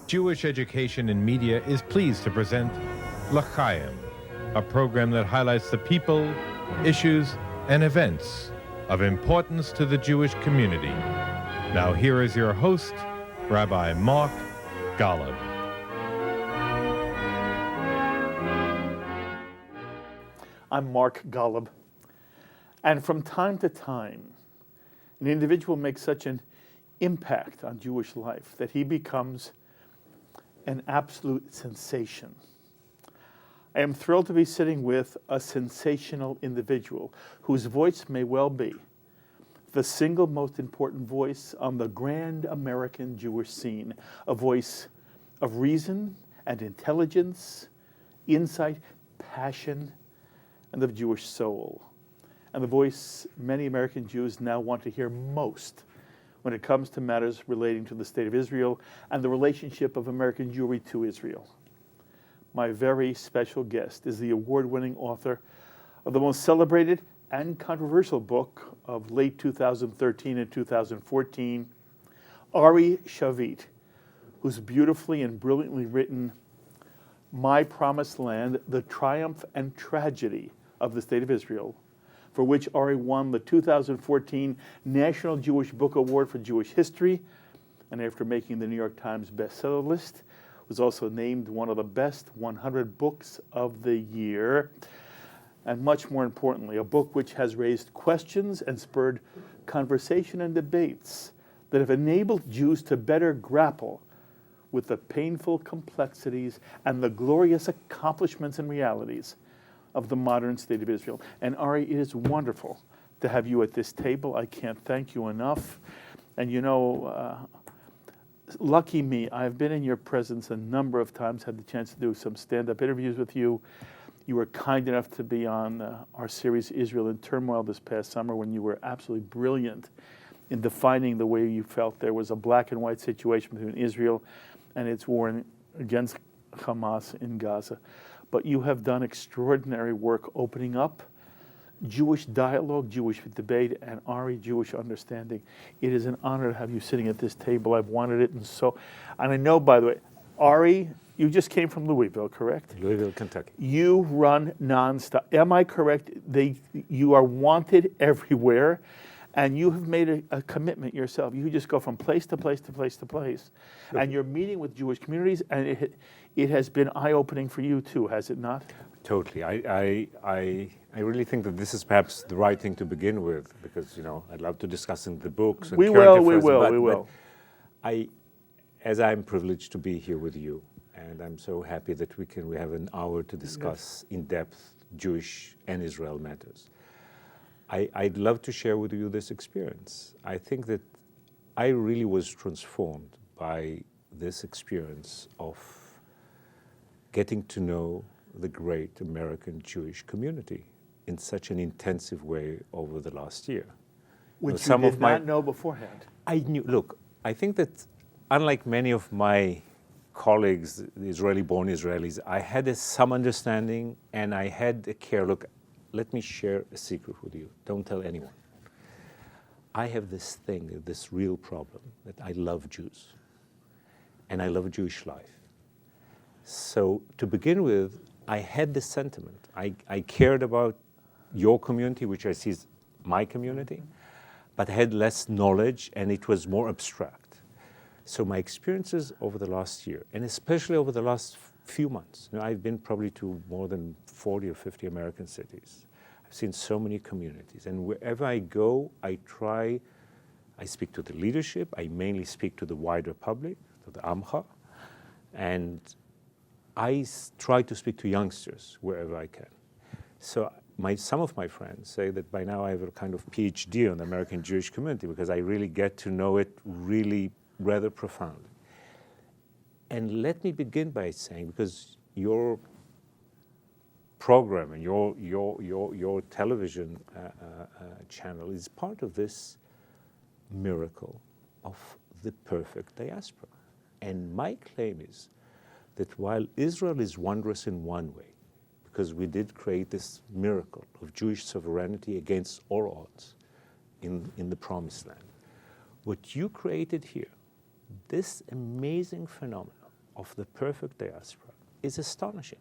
Jewish Education in Media is pleased to present L'Chaim, a program that highlights the people, issues, and events of importance to the Jewish community. Now here is your host, Rabbi Mark Golub. I'm Mark Golub, and from time to time, an individual makes such an impact on Jewish life that he becomes an absolute sensation. I am thrilled to be sitting with a sensational individual whose voice may well be the single most important voice on the grand American Jewish scene, a voice of reason and intelligence, insight, passion, and the Jewish soul, and the voice many American Jews now want to hear most when it comes to matters relating to the State of Israel and the relationship of American Jewry to Israel. My very special guest is the award-winning author of the most celebrated and controversial book of late 2013 and 2014, Ari Shavit, whose beautifully and brilliantly written My Promised Land, The Triumph and Tragedy of the State of Israel, for which Ari won the 2014 National Jewish Book Award for Jewish History, and after making the New York Times bestseller list, was also named one of the best 100 books of the year. And much more importantly, a book which has raised questions and spurred conversation and debates that have enabled Jews to better grapple with the painful complexities and the glorious accomplishments and realities of the modern State of Israel. And Ari, it is wonderful to have you at this table. I can't thank you enough. And you know, lucky me, I've been in your presence a number of times, had the chance to do some stand-up interviews with you. You were kind enough to be on our series Israel in Turmoil this past summer, when you were absolutely brilliant in defining the way you felt there was a black and white situation between Israel and its war against Hamas in Gaza. But you have done extraordinary work opening up Jewish dialogue, Jewish debate, and Ari, Jewish understanding. It is an honor to have you sitting at this table. I've wanted it, and I know, by the way, Ari, you just came from Louisville, correct? Louisville, Kentucky. You run nonstop. Am I correct? You are wanted everywhere, and you have made a commitment yourself. You just go from place to place to place to place, and you're meeting with Jewish communities, and it has been eye-opening for you too, has it not? Totally. I really think that this is perhaps the right thing to begin with, because I'd love to discuss in the books. And we will. As I'm privileged to be here with you, and I'm so happy that we have an hour to discuss in depth Jewish and Israel matters. I'd love to share with you this experience. I think that I really was transformed by this experience of getting to know the great American Jewish community in such an intensive way over the last year. Which you did not know beforehand. I knew. Look, I think that unlike many of my colleagues, the Israeli-born Israelis, I had some understanding, and I had a care. Look, let me share a secret with you. Don't tell anyone. I have this thing, this real problem, that I love Jews, and I love Jewish life. So to begin with, I had this sentiment. I cared about your community, which I see as my community, but I had less knowledge, and it was more abstract. So my experiences over the last year, and especially over the last few months, I've been probably to more than 40 or 50 American cities. I've seen so many communities, and wherever I go, I speak to the leadership, I mainly speak to the wider public, to the Amcha, and I try to speak to youngsters wherever I can. So some of my friends say that by now I have a kind of PhD on the American Jewish community, because I really get to know it really rather profoundly. And let me begin by saying, because your program and your television channel is part of this miracle of the perfect diaspora. And my claim is that while Israel is wondrous in one way, because we did create this miracle of Jewish sovereignty against all odds in the Promised Land, what you created here, this amazing phenomenon of the perfect diaspora is astonishing.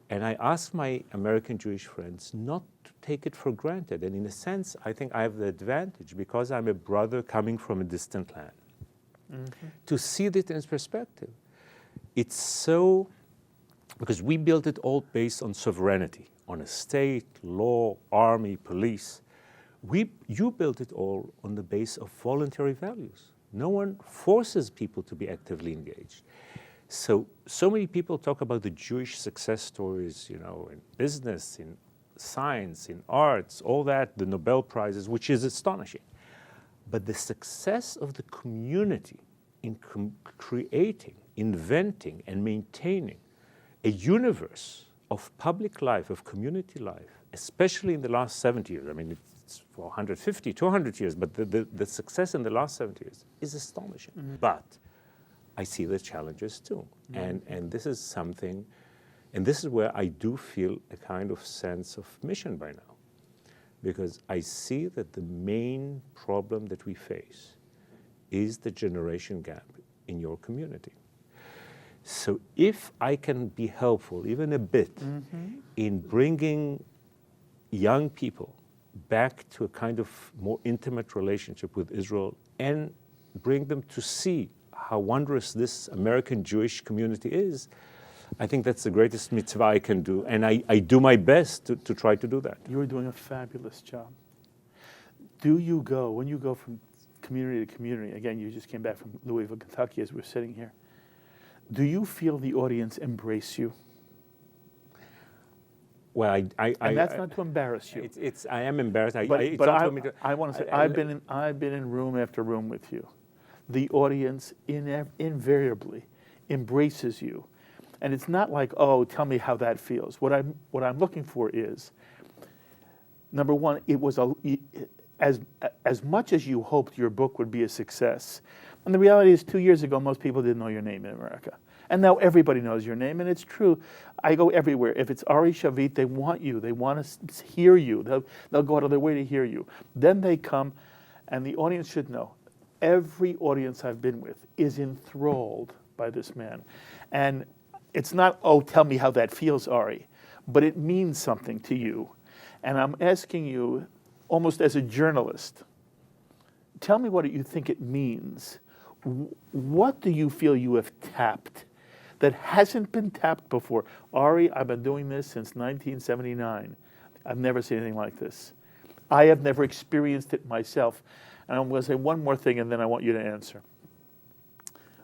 And I ask my American Jewish friends not to take it for granted. And in a sense, I think I have the advantage, because I'm a brother coming from a distant land, to see it in its perspective. It's so, because we built it all based on sovereignty, on a state, law, army, police. You built it all on the base of voluntary values. No one forces people to be actively engaged. So many people talk about the Jewish success stories, you know, in business, in science, in arts, all that, the Nobel Prizes, which is astonishing. But the success of the community in creating, inventing, and maintaining a universe of public life, of community life, especially in the last 70 years. I mean, it's for 150, 200 years, but the success in the last 70 years is astonishing. But I see the challenges too. And this is something, and this is where I do feel a kind of sense of mission by now. Because I see that the main problem that we face is the generation gap in your community. So if I can be helpful, even a bit, in bringing young people back to a kind of more intimate relationship with Israel and bring them to see how wondrous this American Jewish community is, I think that's the greatest mitzvah I can do. And I do my best to try to do that. You're doing a fabulous job. Do you go, when you go from community to community, again, you just came back from Louisville, Kentucky, as we're sitting here, do you feel the audience embrace you? Well, and that's not to embarrass you. I am embarrassed. I want to say, I've been in room after room with you. The audience invariably embraces you, and it's not like, oh, tell me how that feels. What I'm looking for is, number one, it was as much as you hoped your book would be a success. And the reality is, 2 years ago, most people didn't know your name in America. And now everybody knows your name, and it's true. I go everywhere. If it's Ari Shavit, they want you. They want to hear you. They'll go out of their way to hear you. Then they come, and the audience should know. Every audience I've been with is enthralled by this man. And it's not, oh, tell me how that feels, Ari, but it means something to you. And I'm asking you, almost as a journalist, tell me what you think it means. What do you feel you have tapped that hasn't been tapped before? Ari, I've been doing this since 1979. I've never seen anything like this. I have never experienced it myself. And I'm going to say one more thing, and then I want you to answer.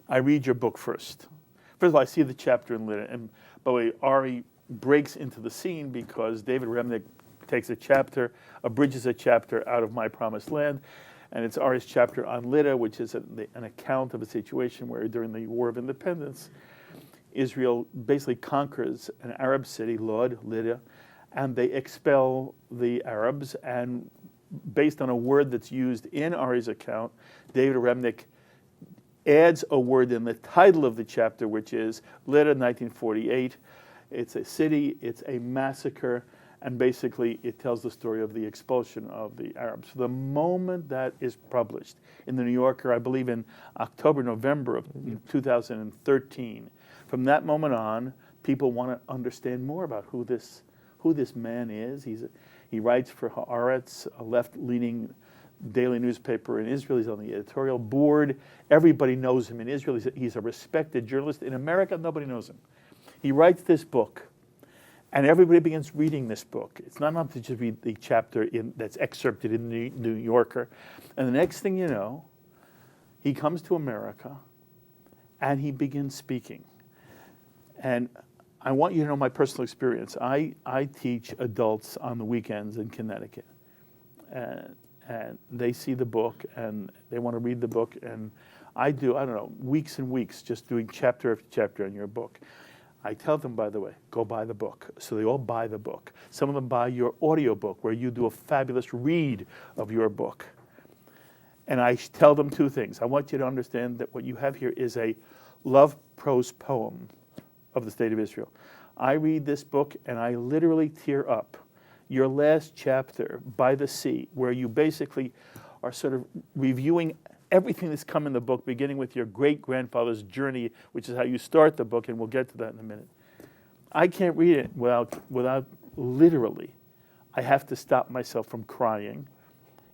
I read your book first. First of all, I see the chapter in Lida. And by the way, Ari breaks into the scene because David Remnick takes a chapter, abridges a chapter out of My Promised Land. And it's Ari's chapter on Lida, which is an account of a situation where during the War of Independence, Israel basically conquers an Arab city, Lod, Lida, and they expel the Arabs. And based on a word that's used in Ari's account, David Remnick adds a word in the title of the chapter, which is Lida, 1948. It's a city, it's a massacre, and basically it tells the story of the expulsion of the Arabs. The moment that is published in the New Yorker, I believe in October, November of 2013, from that moment on, people want to understand more about who this man is. He writes for Haaretz, a left-leaning daily newspaper in Israel. He's on the editorial board. Everybody knows him in Israel. He's a respected journalist. In America, nobody knows him. He writes this book, and everybody begins reading this book. It's not enough to just read the chapter that's excerpted in the New Yorker. And the next thing you know, he comes to America, and he begins speaking. And I want you to know my personal experience. I teach adults on the weekends in Connecticut. And they see the book, and they want to read the book. And I do, I don't know, weeks and weeks just doing chapter after chapter in your book. I tell them, by the way, go buy the book. So they all buy the book. Some of them buy your audio book, where you do a fabulous read of your book. And I tell them two things. I want you to understand that what you have here is a love prose poem of the State of Israel. I read this book and I literally tear up. Your last chapter, By the Sea, where you basically are sort of reviewing everything that's come in the book, beginning with your great-grandfather's journey, which is how you start the book, and we'll get to that in a minute. I can't read it without literally, I have to stop myself from crying.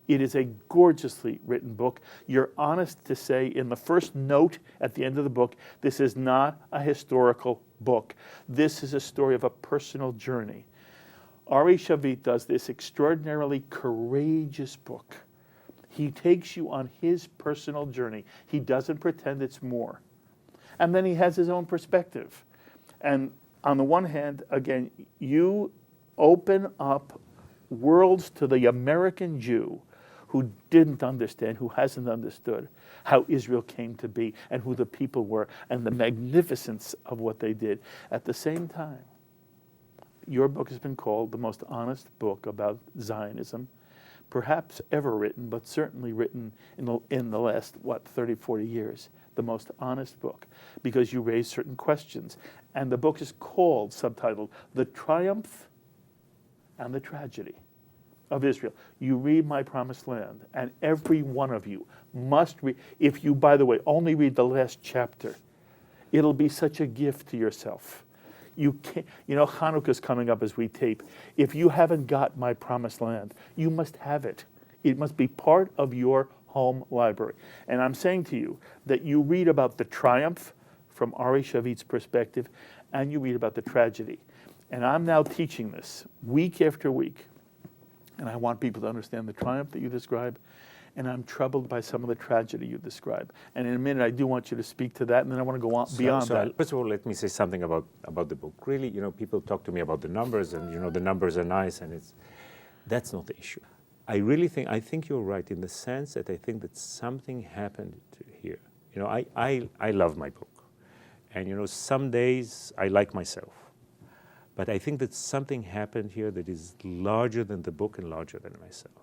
It is a gorgeously written book. You're honest to say in the first note at the end of the book, this is not a historical book. This is a story of a personal journey. Ari Shavit does this extraordinarily courageous book. He takes you on his personal journey. He doesn't pretend it's more. And then he has his own perspective. And on the one hand, again, you open up worlds to the American Jew who didn't understand, who hasn't understood how Israel came to be and who the people were and the magnificence of what they did. At the same time, your book has been called the most honest book about Zionism, perhaps ever written, but certainly written in the last, 30, 40 years. The most honest book, because you raise certain questions. And the book is called, subtitled, The Triumph and the Tragedy of Israel. You read My Promised Land, and every one of you must read. If you, by the way, only read the last chapter, it'll be such a gift to yourself. You can't, Hanukkah's coming up as we tape. If you haven't got My Promised Land, you must have it. It must be part of your home library. And I'm saying to you that you read about the triumph from Ari Shavit's perspective, and you read about the tragedy. And I'm now teaching this week after week. And I want people to understand the triumph that you describe, and I'm troubled by some of the tragedy you describe. And in a minute, I do want you to speak to that, and then I want to go on beyond that. First of all, let me say something about the book. Really, people talk to me about the numbers, and the numbers are nice, and that's not the issue. I think you're right in the sense that I think that something happened here. I love my book, and some days I like myself. But I think that something happened here that is larger than the book and larger than myself.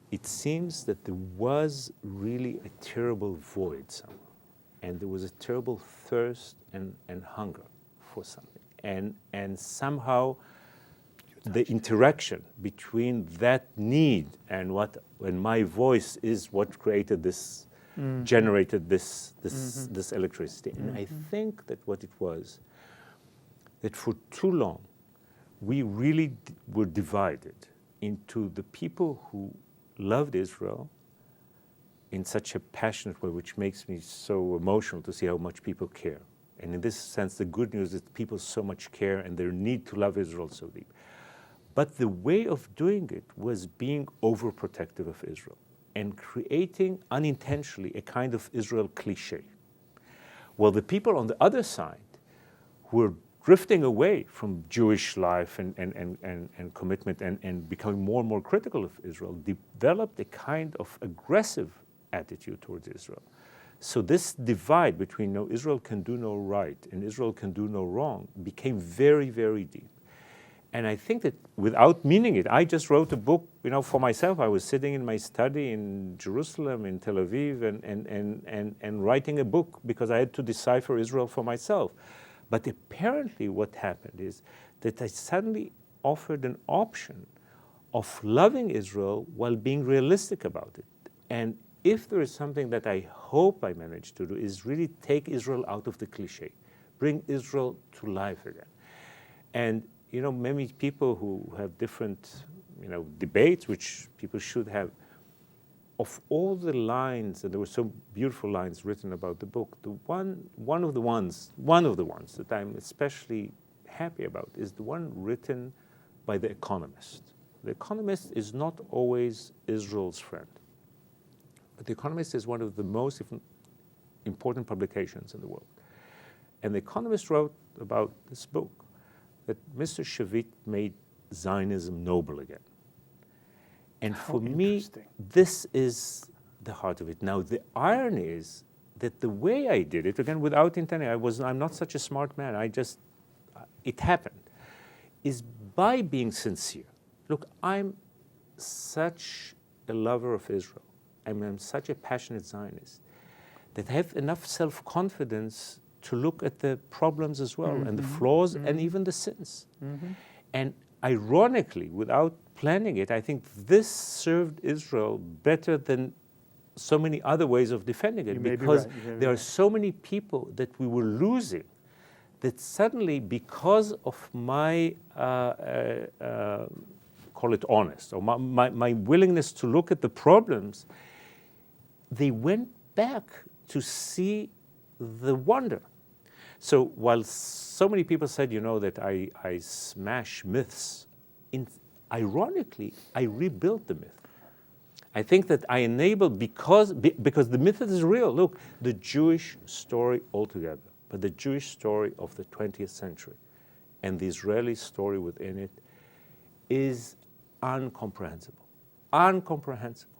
It seems that there was really a terrible void somewhere. And there was a terrible thirst and hunger for something. And somehow the interaction between that need and my voice is what created this, generated this electricity. And I think that what it was, that for too long, we really were divided into the people who loved Israel in such a passionate way, which makes me so emotional to see how much people care. And in this sense, the good news is that people so much care and their need to love Israel so deep. But the way of doing it was being overprotective of Israel and creating unintentionally a kind of Israel cliche. Well, the people on the other side who were drifting away from Jewish life and commitment and becoming more and more critical of Israel, developed a kind of aggressive attitude towards Israel. So this divide between Israel can do no right and Israel can do no wrong became very, very deep. And I think that without meaning it, I just wrote a book, for myself. I was sitting in my study in Jerusalem, in Tel Aviv, and writing a book because I had to decipher Israel for myself. But apparently what happened is that I suddenly offered an option of loving Israel while being realistic about it. And if there is something that I hope I managed to do is really take Israel out of the cliche, bring Israel to life again. And, many people who have different, debates, which people should have, of all the lines, and there were so beautiful lines written about the book, one of the ones that I'm especially happy about is the one written by The Economist. The Economist is not always Israel's friend, but The Economist is one of the most important publications in the world. And The Economist wrote about this book, that Mr. Shavit made Zionism noble again. And for me, this is the heart of it. Now, the irony is that the way I did it, again, without intending, I'm not such a smart man, it happened, is by being sincere. Look, I'm such a lover of Israel. I'm such a passionate Zionist that I have enough self-confidence to look at the problems as well, and the flaws, and even the sins. And ironically, without planning it, I think this served Israel better than so many other ways of defending it, You may be because right. You may be there are right. so many people that we were losing, that suddenly, because of my call it honest, or my willingness to look at the problems, they went back to see the wonder. So while so many people said, that I smash myths, ironically, I rebuilt the myth. I think that I enabled, because the myth is real. Look, the Jewish story altogether, but the Jewish story of the 20th century and the Israeli story within it is incomprehensible. Incomprehensible.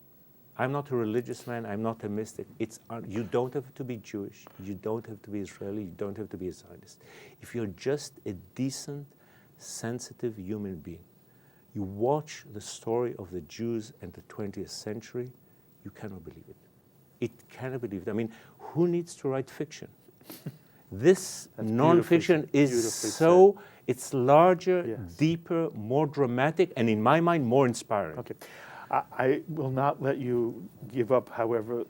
I'm not a religious man. I'm not a mystic. You don't have to be Jewish. You don't have to be Israeli. You don't have to be a Zionist. If you're just a decent, sensitive human being, you watch the story of the Jews in the 20th century, you cannot believe it. It cannot believe it. I mean, who needs to write fiction? This nonfiction is so, it's larger, Yes. deeper, more dramatic, and in my mind, more inspiring. Okay. I will not let you give up, however,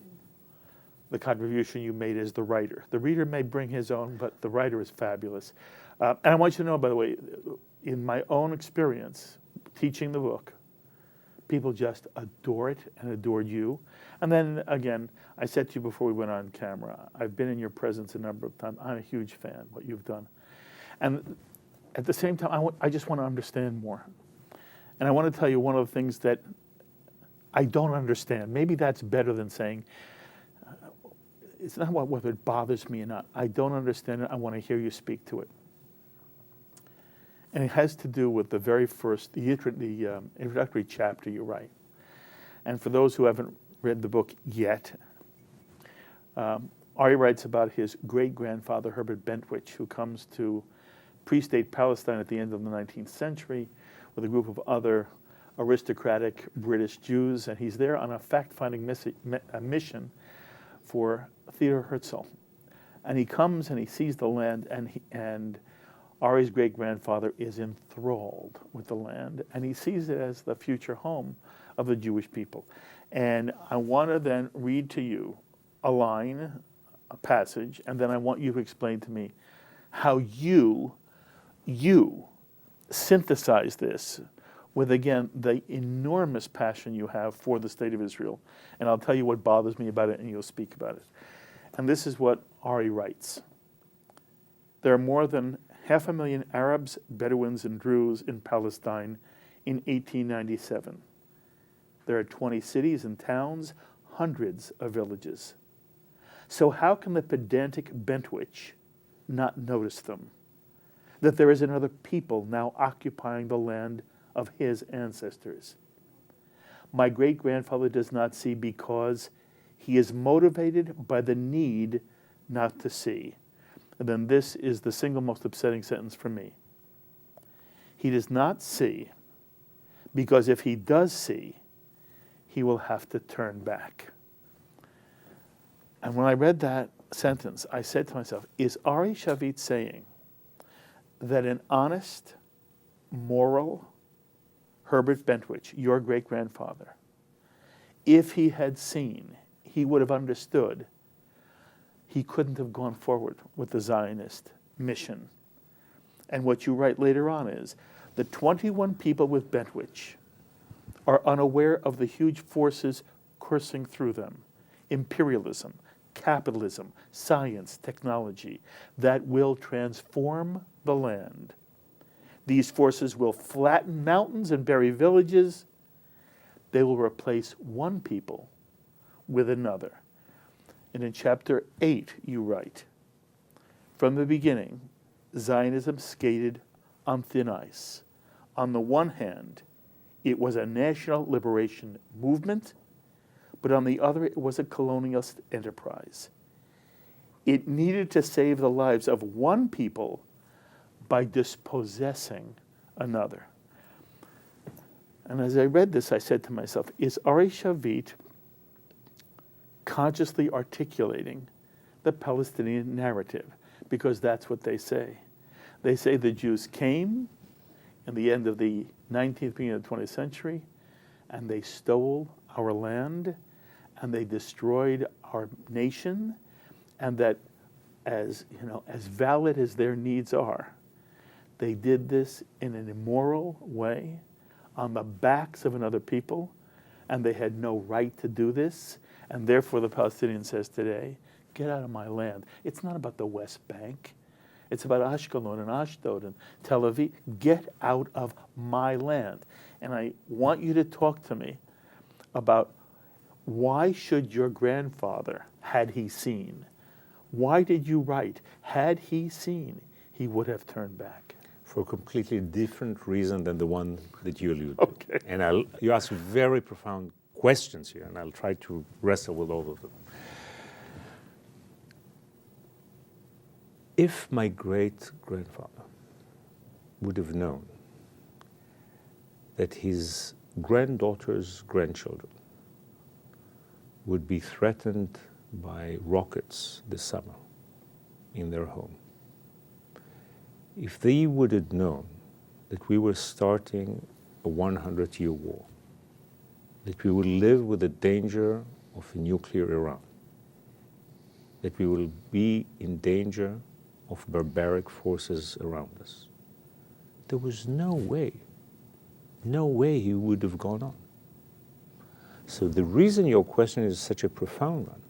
the contribution you made as the writer. The reader may bring his own, but the writer is fabulous. And I want you to know, by the way, in my own experience, teaching the book, people just adore it and adored you. And then, again, I said to you before we went on camera, I've been in your presence a number of times. I'm a huge fan of what you've done. And at the same time, I just want to understand more. And I want to tell you one of the things that I don't understand. Maybe that's better than saying, it's not about whether it bothers me or not. I don't understand it. I want to hear you speak to it. And it has to do with the very first, the introductory chapter you write. And for those who haven't read the book yet, Ari writes about his great-grandfather, Herbert Bentwich, who comes to pre-state Palestine at the end of the 19th century with a group of other aristocratic British Jews, and he's there on a fact-finding mission for Theodor Herzl. And he comes and he sees the land, and Ari's great-grandfather is enthralled with the land, and he sees it as the future home of the Jewish people. And I want to then read to you a line, a passage, and then I want you to explain to me how you synthesize this with, again, the enormous passion you have for the state of Israel. And I'll tell you what bothers me about it, and you'll speak about it. And this is what Ari writes. There are more than 500,000 Arabs, Bedouins, and Druze in Palestine in 1897. There are 20 cities and towns, hundreds of villages. So how can the pedantic Bentwich not notice them? That there is another people now occupying the land of his ancestors. My great-grandfather does not see because he is motivated by the need not to see. And then this is the single most upsetting sentence for me. He does not see because if he does see, he will have to turn back. And when I read that sentence, I said to myself, is Ari Shavit saying that an honest, moral Herbert Bentwich, your great-grandfather, if he had seen, he would have understood he couldn't have gone forward with the Zionist mission. And what you write later on is the 21 people with Bentwich are unaware of the huge forces coursing through them. Imperialism, capitalism, science, technology, that will transform the land. These forces will flatten mountains and bury villages. They will replace one people with another. And in chapter 8, you write, from the beginning, Zionism skated on thin ice. On the one hand, it was a national liberation movement, but on the other, it was a colonialist enterprise. It needed to save the lives of one people by dispossessing another. And as I read this, I said to myself, is Ari Shavit consciously articulating the Palestinian narrative? Because that's what they say. They say the Jews came in the end of the 19th, beginning of the 20th century, and they stole our land, and they destroyed our nation, and that as valid as their needs are, they did this in an immoral way on the backs of another people, and they had no right to do this, and therefore the Palestinian says today, get out of my land. It's not about the West Bank. It's about Ashkelon and Ashdod and Tel Aviv. Get out of my land. And I want you to talk to me about why should your grandfather, had he seen, why did you write, had he seen, he would have turned back? For a completely different reason than the one that you allude to. Okay. And you ask very profound questions here, and I'll try to wrestle with all of them. If my great-grandfather would have known that his granddaughter's grandchildren would be threatened by rockets this summer in their home, if they would have known that we were starting a 100-year war, that we will live with the danger of a nuclear Iran, that we will be in danger of barbaric forces around us, there was no way he would have gone on. So the reason your question is such a profound one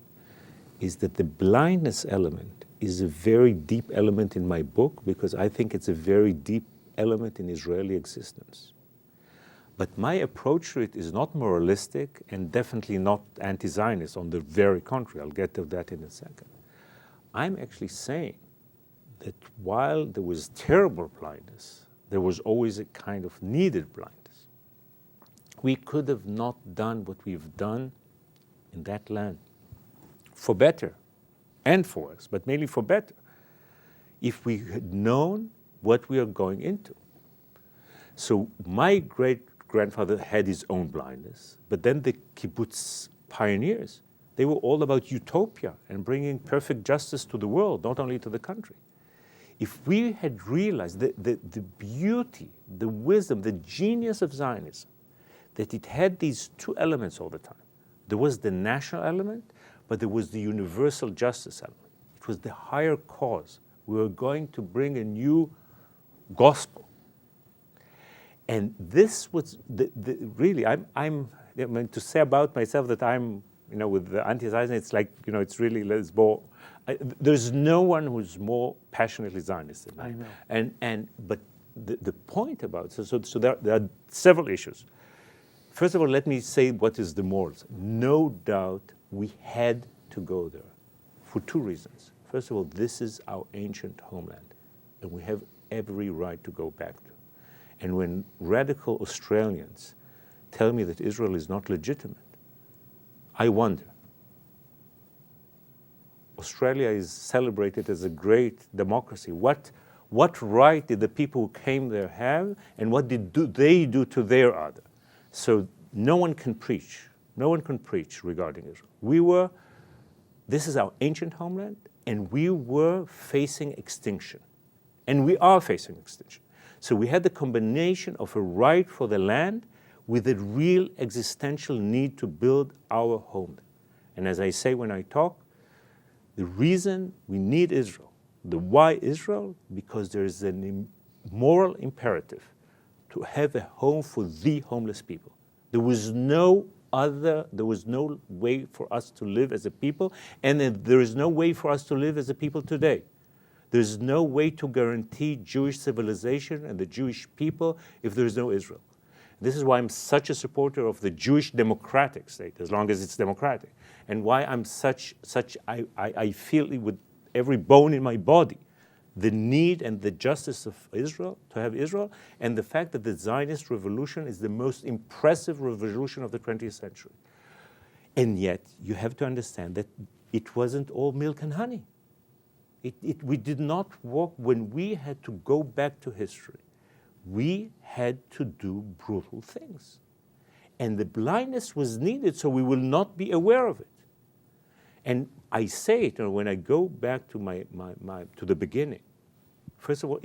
is that the blindness element is a very deep element in my book, because I think it's a very deep element in Israeli existence. But my approach to it is not moralistic and definitely not anti-Zionist. On the very contrary, I'll get to that in a second. I'm actually saying that while there was terrible blindness, there was always a kind of needed blindness. We could have not done what we've done in that land, for better and for worse, but mainly for better, if we had known what we are going into. So my great-grandfather had his own blindness, but then the kibbutz pioneers, they were all about utopia and bringing perfect justice to the world, not only to the country. If we had realized the beauty, the wisdom, the genius of Zionism, that it had these two elements all the time. There was the national element, but there was the universal justice element. It was the higher cause. We were going to bring a new gospel. And this was really, I mean, to say about myself that I'm, with the anti-Zionism, it's like, it's really, there's no one who's more passionately Zionist than I know. But the point about, so there are several issues. First of all, let me say what is the morals. No doubt we had to go there for two reasons. First of all, this is our ancient homeland, and we have every right to go back to. And when radical Australians tell me that Israel is not legitimate, I wonder. Australia is celebrated as a great democracy. What right did the people who came there have, and what did they do to their other? So no one can preach regarding Israel. This is our ancient homeland, and we were facing extinction. And we are facing extinction. So we had the combination of a right for the land with a real existential need to build our homeland. And as I say when I talk, the reason we need Israel, the why Israel, because there is a moral imperative to have a home for the homeless people. There was no way for us to live as a people, and there is no way for us to live as a people today. There's no way to guarantee Jewish civilization and the Jewish people if there is no Israel. This is why I'm such a supporter of the Jewish democratic state, as long as it's democratic, and why I'm I feel with every bone in my body the need and the justice of Israel, to have Israel, and the fact that the Zionist revolution is the most impressive revolution of the 20th century. And yet, you have to understand that it wasn't all milk and honey. We did not walk, when we had to go back to history, we had to do brutal things. And the blindness was needed so we will not be aware of it. And I say it, when I go back to to the beginning. First of all,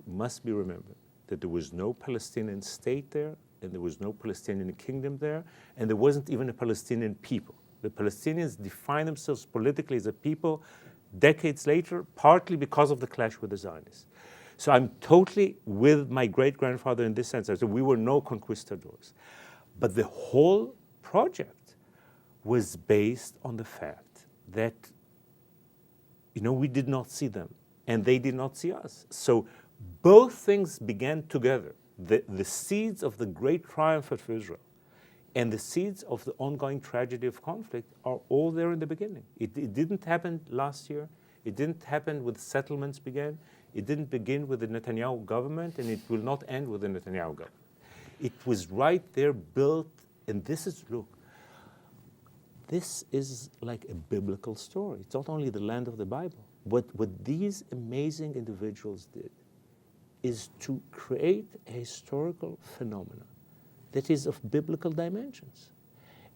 must be remembered that there was no Palestinian state there, and there was no Palestinian kingdom there, and there wasn't even a Palestinian people. The Palestinians define themselves politically as a people decades later, partly because of the clash with the Zionists. So I'm totally with my great-grandfather in this sense. I said we were no conquistadors. But the whole project was based on the fact that, we did not see them, and they did not see us. So both things began together. The seeds of the great triumph of Israel and the seeds of the ongoing tragedy of conflict are all there in the beginning. It didn't happen last year. It didn't happen with settlements began. It didn't begin with the Netanyahu government, and it will not end with the Netanyahu government. It was right there built, and this is like a biblical story. It's not only the land of the Bible. What these amazing individuals did is to create a historical phenomenon that is of biblical dimensions.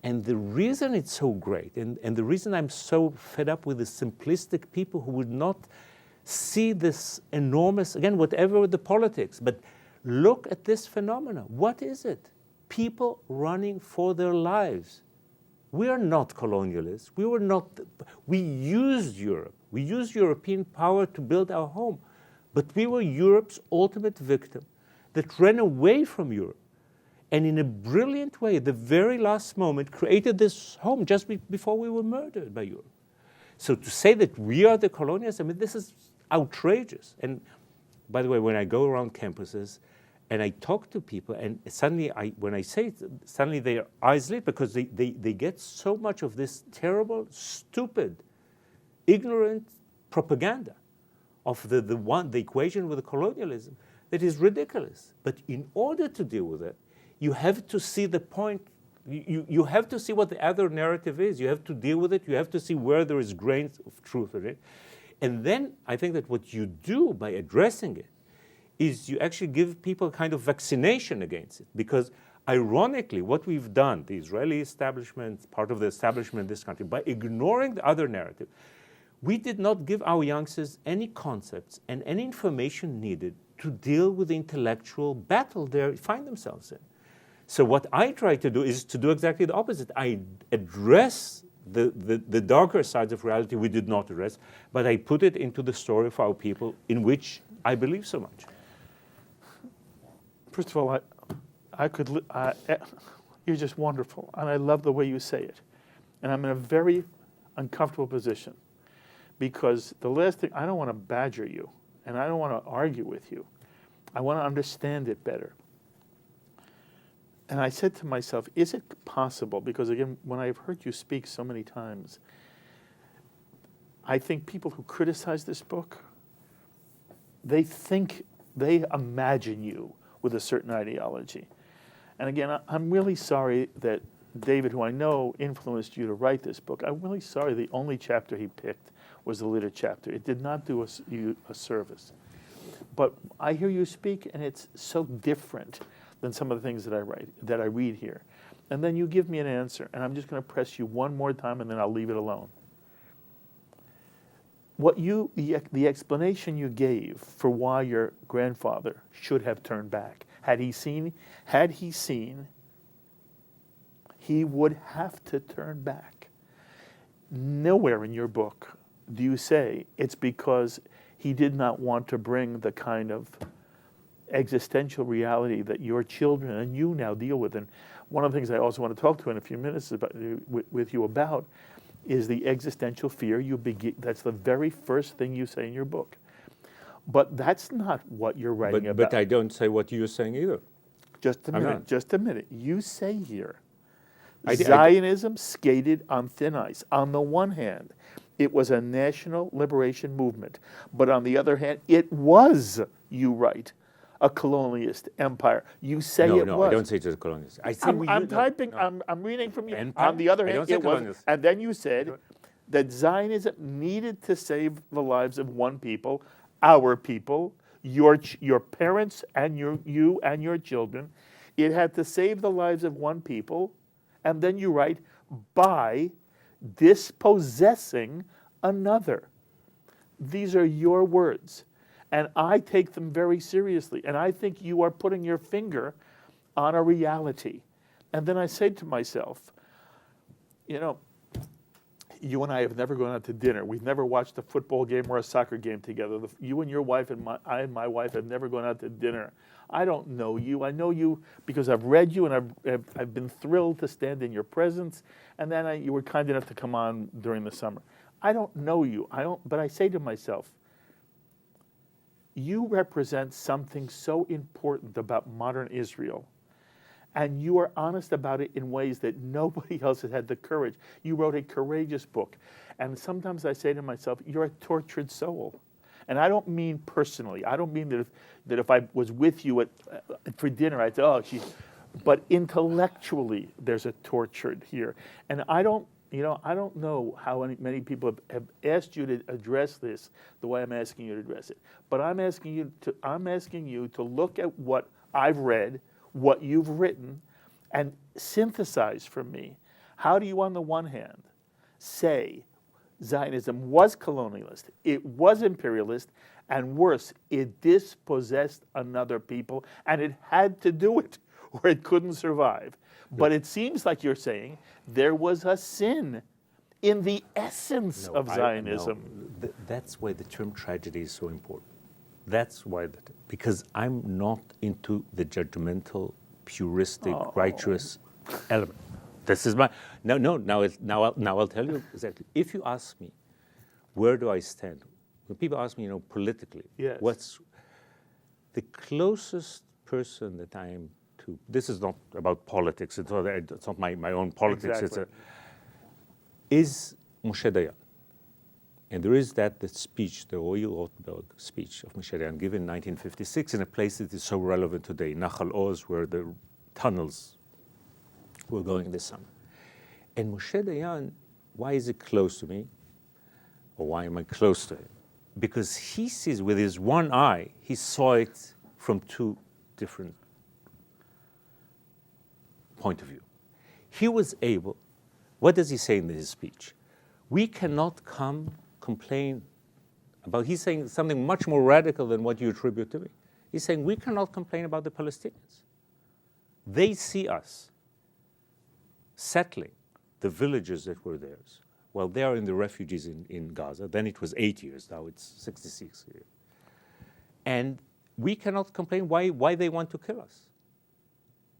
And the reason it's so great, and the reason I'm so fed up with the simplistic people who would not see this enormous, again, whatever the politics, but look at this phenomenon. What is it? People running for their lives. We are not colonialists. We used Europe. We used European power to build our home. But we were Europe's ultimate victim that ran away from Europe. And in a brilliant way, at the very last moment, created this home just before we were murdered by Europe. So to say that we are the colonialists, this is outrageous. And by the way, when I go around campuses and I talk to people, and suddenly when I say it, suddenly their eyes lit because they get so much of this terrible, stupid, ignorant propaganda of the equation with the colonialism that is ridiculous. But in order to deal with it, you have to see the point. You have to see what the other narrative is. You have to deal with it. You have to see where there is grains of truth in it. And then I think that what you do by addressing it is you actually give people a kind of vaccination against it. Because ironically, what we've done, the Israeli establishment, part of the establishment in this country, by ignoring the other narrative, we did not give our youngsters any concepts and any information needed to deal with the intellectual battle they find themselves in. So what I try to do is to do exactly the opposite. I address the darker sides of reality we did not address, but I put it into the story of our people in which I believe so much. First of all, you're just wonderful, and I love the way you say it. And I'm in a very uncomfortable position because the last thing, I don't want to badger you, and I don't want to argue with you. I want to understand it better. And I said to myself, is it possible, because again, when I've heard you speak so many times, I think people who criticize this book, they imagine you with a certain ideology. And again, I'm really sorry that David, who I know influenced you to write this book, I'm really sorry the only chapter he picked was the litter chapter. It did not do you a service. But I hear you speak, and it's so different than some of the things that I read here. And then you give me an answer, and I'm just going to press you one more time, and then I'll leave it alone. The explanation you gave for why your grandfather should have turned back, had he seen, he would have to turn back. Nowhere in your book do you say it's because he did not want to bring the kind of existential reality that your children and you now deal with. And one of the things I also want to talk to in a few minutes with you about is the existential fear that's the very first thing you say in your book. But that's not what you're writing about. But I don't say what you're saying either. Just a minute. You say here, Zionism skated on thin ice. On the one hand, it was a national liberation movement. But on the other hand, it was, you write, a colonialist empire. You say it was. No, I don't say it was a colonialist. I'm reading from you. Empire? On the other hand, it was. And then you said that Zionism needed to save the lives of one people, our people, your parents and you and your children. It had to save the lives of one people. And then you write, by dispossessing another. These are your words. And I take them very seriously. And I think you are putting your finger on a reality. And then I say to myself, You and I have never gone out to dinner. We've never watched a football game or a soccer game together. You and your wife and I and my wife have never gone out to dinner. I don't know you. I know you because I've read you, and I've been thrilled to stand in your presence. And then you were kind enough to come on during the summer. I don't know you. But I say to myself, you represent something so important about modern Israel. And you are honest about it in ways that nobody else has had the courage. You wrote a courageous book. And sometimes I say to myself, you're a tortured soul. And I don't mean personally. I don't mean that if I was with you for dinner, I'd say, oh, but intellectually, there's a tortured here. And I don't know how many people have asked you to address this the way I'm asking you to address it. But I'm asking you to look at what I've read, what you've written, and synthesize for me. How do you, on the one hand, say Zionism was colonialist, it was imperialist, and worse, it dispossessed another people, and it had to do it, or it couldn't survive. But it seems like you're saying there was a sin in the essence of Zionism. That's why the term tragedy is so important. That's why, because I'm not into the judgmental, puristic, righteous element. This is my now I'll tell you exactly. If you ask me, where do I stand? When people ask me, politically, yes. What's the closest person that I am to? This is not about politics. It's not my own politics. Exactly. Is Moshe Dayan. And there is the speech, the Roy Rothberg speech of Moshe Dayan, given in 1956 in a place that is so relevant today, Nachal Oz, where the tunnels were going this summer. And Moshe Dayan, why is it close to me? Or why am I close to him? Because he sees with his one eye, he saw it from two different point of view. He was able, what does he say in his speech? We cannot complain about, he's saying something much more radical than what you attribute to me. He's saying we cannot complain about the Palestinians. They see us settling the villages that were theirs. Well, they are in the refugees in Gaza. Then it was 8 years, now it's 66 years. And we cannot complain why they want to kill us.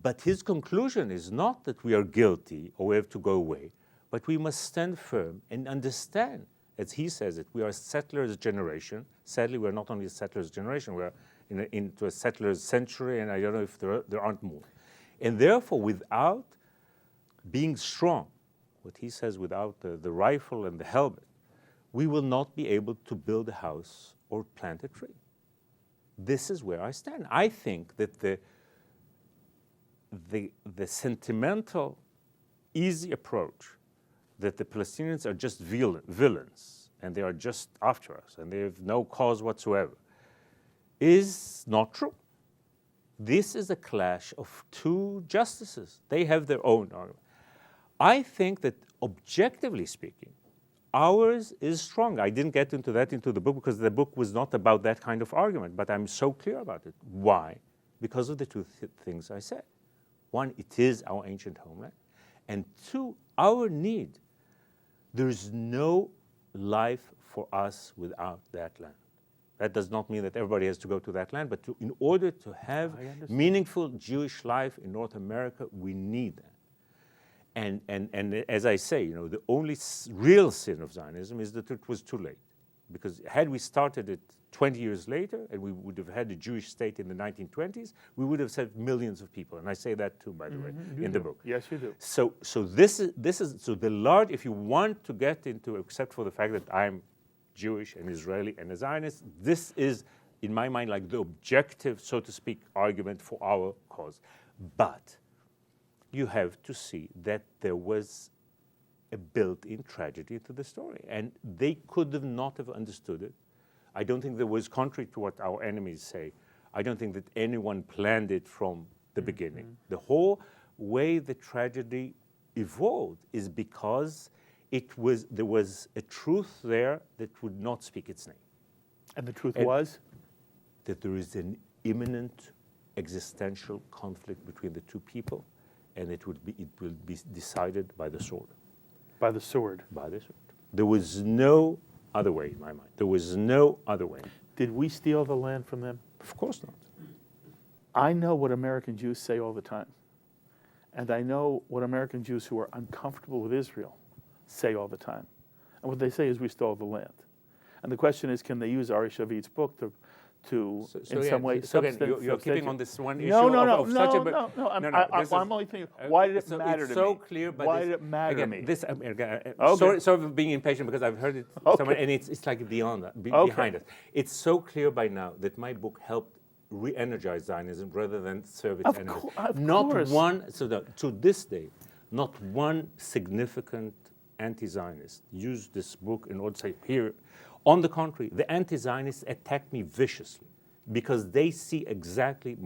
But his conclusion is not that we are guilty or we have to go away, but we must stand firm and understand, as he says it, we are a settlers' generation. Sadly, we're not only a settlers' generation, we're into a settlers' century, and I don't know if there aren't more. And therefore, without being strong, what he says, without the rifle and the helmet, we will not be able to build a house or plant a tree. This is where I stand. I think that the sentimental, easy approach that the Palestinians are just villains and they are just after us and they have no cause whatsoever is not true. This is a clash of two justices. They have their own argument. I think that objectively speaking, ours is strong. I didn't get into the book because the book was not about that kind of argument, but I'm so clear about it. Why? Because of the two things I said. One, it is our ancient homeland. And two, our need. There is no life for us without that land. That does not mean that everybody has to go to that land, but in order to have meaningful Jewish life in North America, we need that. And as I say, the only real sin of Zionism is that it was too late. Because had we started it 20 years later, and we would have had a Jewish state in the 1920s, we would have saved millions of people. And I say that too, by the way, in the book. Yes, you do. So this is the large. If you want to get into, except for the fact that I'm Jewish and Israeli and a Zionist, this is, in my mind, like the objective, so to speak, argument for our cause. But you have to see that there was a built-in tragedy to the story, and they could have not have understood it. I don't think there was, contrary to what our enemies say, I don't think that anyone planned it from the beginning. The whole way the tragedy evolved is because there was a truth there that would not speak its name. And the truth was? That there is an imminent existential conflict between the two people, and it will be decided by the sword. By the sword. By the sword. There was no other way in my mind. There was no other way. Did we steal the land from them? Of course not. I know what American Jews say all the time. And I know what American Jews who are uncomfortable with Israel say all the time. And what they say is we stole the land. And the question is, can they use Ari Shavit's book to some way you're keeping on this one issue No, such a... No. I'm only thinking, why did it matter to me? It's so clear, but why did it matter to me? This, Okay. sorry for being impatient, because I've heard it somewhere, and it's like beyond that, behind us. It's so clear by now that my book helped re-energize Zionism rather than serve its enemies. Not course. one, to this day, not one significant anti-Zionist used this book in order to say, here. On the contrary, the anti-Zionists attack me viciously because they see exactly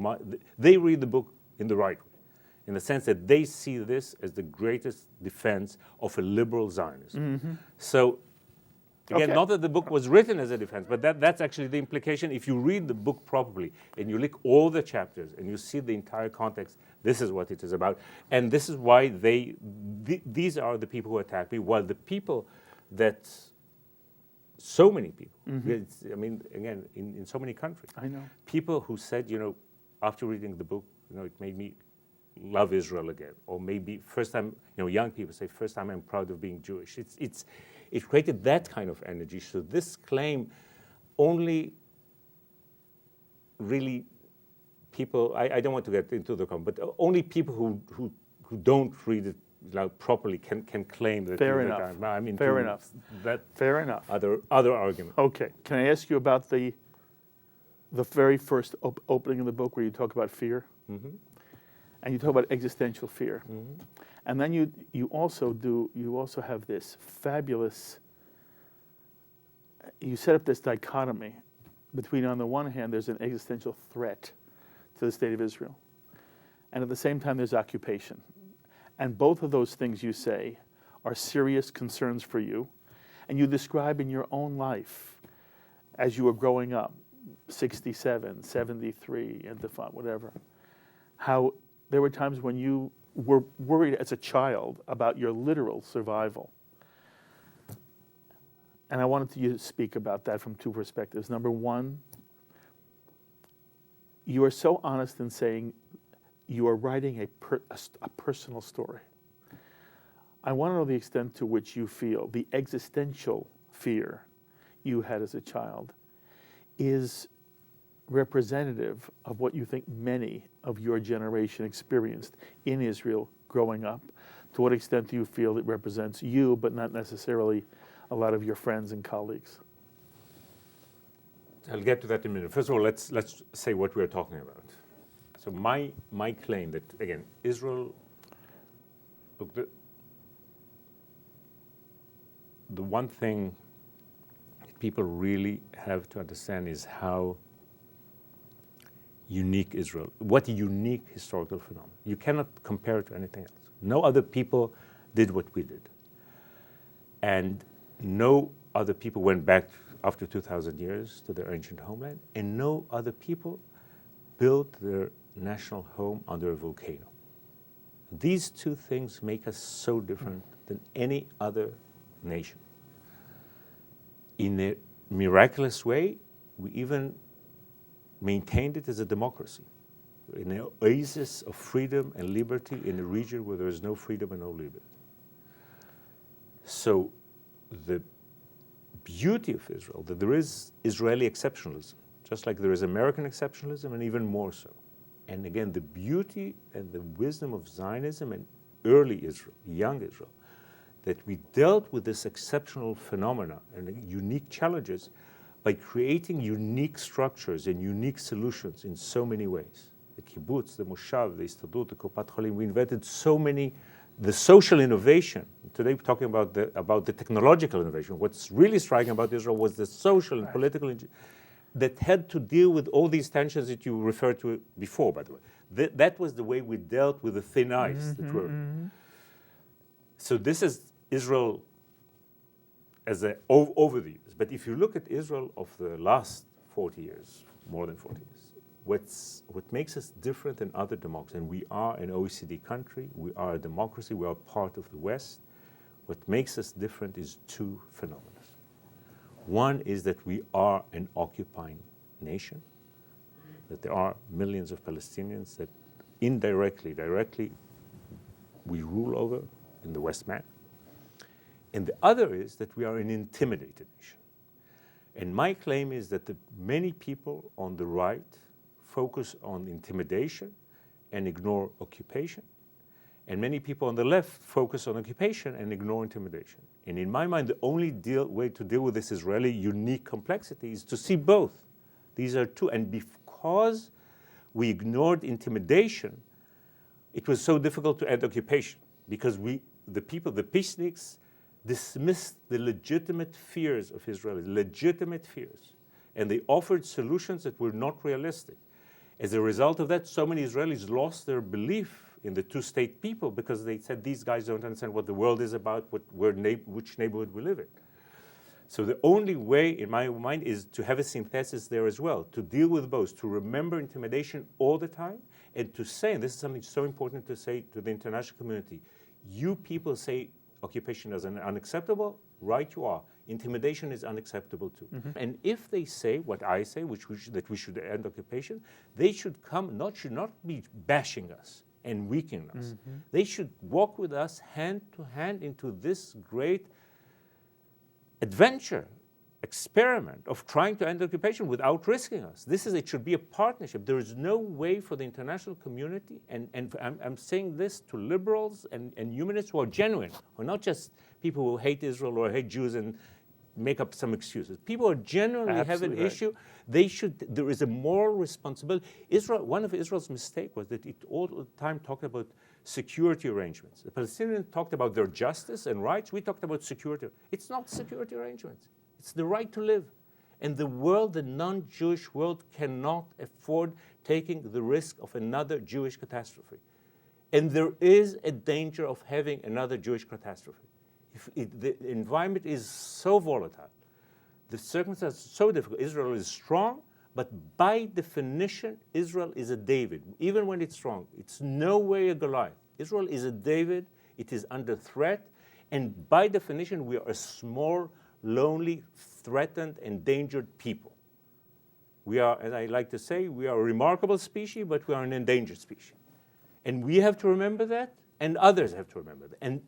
they read the book in the right way, in the sense that they see this as the greatest defense of a liberal Zionism. Mm-hmm. So, again, not that the book was written as a defense, but that's actually the implication. If you read the book properly and you look all the chapters and you see the entire context, this is what it is about. And this is why these are the people who attack me, while the people that... So many people. Mm-hmm. I mean, again, in so many countries. I know. People who said, after reading the book, it made me love Israel again. Or maybe first time, young people say, first time I'm proud of being Jewish. It created that kind of energy. So this claim only really people, I don't want to get into the comment, but only people who don't read it properly can claim that. Fair enough. I mean, fair enough. Fair enough. Other argument. Okay. Can I ask you about the very first opening of the book where you talk about fear, mm-hmm. and you talk about existential fear, mm-hmm. and then you also have this fabulous. You set up this dichotomy between, on the one hand, there's an existential threat to the state of Israel, and at the same time there's occupation. And both of those things, you say, are serious concerns for you. And you describe in your own life, as you were growing up, 67, 73, Intifada, whatever, how there were times when you were worried as a child about your literal survival. And I wanted you to speak about that from two perspectives. Number one, you are so honest in saying you are writing a personal story. I want to know the extent to which you feel the existential fear you had as a child is representative of what you think many of your generation experienced in Israel growing up. To what extent do you feel it represents you, but not necessarily a lot of your friends and colleagues? I'll get to that in a minute. First of all, let's say what we're talking about. So my claim that, again, Israel, look, the one thing that people really have to understand is how unique Israel, what a unique historical phenomenon. You cannot compare it to anything else. No other people did what we did. And no other people went back after 2,000 years to their ancient homeland, and no other people built their national home under a volcano. These two things make us so different than any other nation. In a miraculous way, we even maintained it as a democracy, in an oasis of freedom and liberty in a region where there is no freedom and no liberty. So the beauty of Israel, that there is Israeli exceptionalism, just like there is American exceptionalism, and even more so. And again, the beauty and the wisdom of Zionism and early Israel, young Israel, that we dealt with this exceptional phenomena and unique challenges by creating unique structures and unique solutions in so many ways. The kibbutz, the moshav, the istadut, the kopat cholim, we invented so many, the social innovation. Today we're talking about the technological innovation. What's really striking about Israel was the social and political that had to deal with all these tensions that you referred to before, by the way. That was the way we dealt with the thin ice that were. Mm-hmm. So this is Israel as over the years. But if you look at Israel of the last 40 years, more than 40 years, what makes us different than other democracies, and we are an OECD country, we are a democracy, we are part of the West, what makes us different is two phenomena. One is that we are an occupying nation, that there are millions of Palestinians that indirectly, directly, we rule over in the West Bank. And the other is that we are an intimidated nation. And my claim is that many people on the right focus on intimidation and ignore occupation. And many people on the left focus on occupation and ignore intimidation. And in my mind, the only way to deal with this Israeli unique complexity is to see both. These are two. And because we ignored intimidation, it was so difficult to end occupation, because the peaceniks, dismissed the legitimate fears of Israelis, legitimate fears. And they offered solutions that were not realistic. As a result of that, so many Israelis lost their belief in the two-state people, because they said these guys don't understand what the world is about, which neighborhood we live in. So the only way, in my mind, is to have a synthesis there as well, to deal with both, to remember intimidation all the time, and to say, and this is something so important to say to the international community, you people say occupation is unacceptable, right you are. Intimidation is unacceptable too. Mm-hmm. And if they say what I say, that we should end occupation, they should not be bashing us and weakening us. Mm-hmm. They should walk with us hand to hand into this great adventure, experiment of trying to end occupation without risking us. It should be a partnership. There is no way for the international community, and I'm saying this to liberals and humanists who are genuine, who are not just people who hate Israel or hate Jews and make up some excuses. People who genuinely have an issue. There is a moral responsibility. One of Israel's mistakes was that it all the time talked about security arrangements. The Palestinians talked about their justice and rights. We talked about security. It's not security arrangements. It's the right to live. And the non-Jewish world cannot afford taking the risk of another Jewish catastrophe. And there is a danger of having another Jewish catastrophe. The environment is so volatile, the circumstances are so difficult. Israel is strong, but by definition, Israel is a David. Even when it's strong, it's no way a Goliath. Israel is a David. It is under threat. And by definition, we are a small, lonely, threatened, endangered people. We are, as I like to say, we are a remarkable species, but we are an endangered species. And we have to remember that, and others have to remember that. And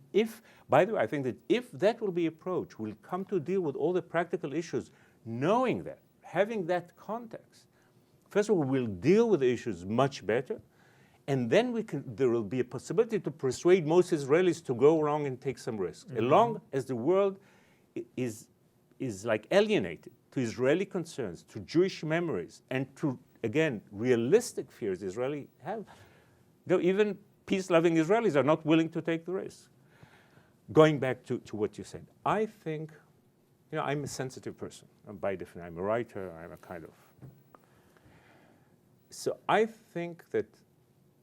by the way, I think that if that will be approached, we'll come to deal with all the practical issues, knowing that, having that context. First of all, we'll deal with the issues much better, and then there will be a possibility to persuade most Israelis to go along and take some risks. Mm-hmm. As long as the world is like alienated to Israeli concerns, to Jewish memories, and to, again, realistic fears Israelis have, though even peace-loving Israelis are not willing to take the risk. Going back to what you said, I think, I'm a sensitive person. By definition, I'm a writer, I'm a kind of. So I think that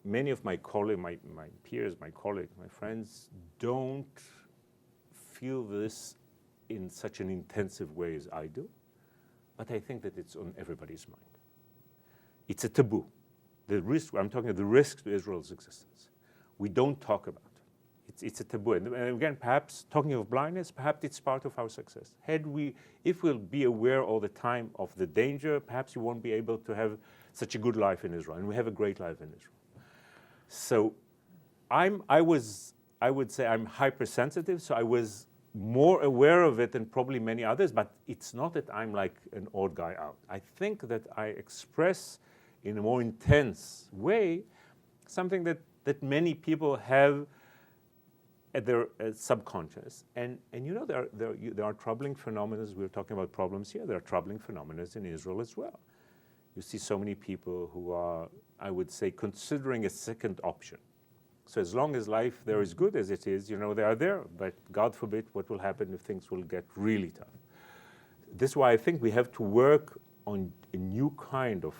many of my colleagues, my peers, my colleagues, my friends, don't feel this in such an intensive way as I do, but I think that it's on everybody's mind. It's a taboo. The risk, I'm talking about the risk to Israel's existence. We don't talk about it. It's a taboo. And again, perhaps talking of blindness, perhaps it's part of our success. If we'll be aware all the time of the danger, perhaps we won't be able to have such a good life in Israel, and we have a great life in Israel. So I would say I'm hypersensitive, so I was more aware of it than probably many others, but it's not that I'm like an odd guy out. I think that I express in a more intense way something that many people have at their subconscious. And there are troubling phenomena. We're talking about problems here. There are troubling phenomena in Israel as well. You see so many people who are, I would say, considering a second option. So as long as life there is good as it is, they are there. But God forbid what will happen if things will get really tough. This is why I think we have to work on a new kind of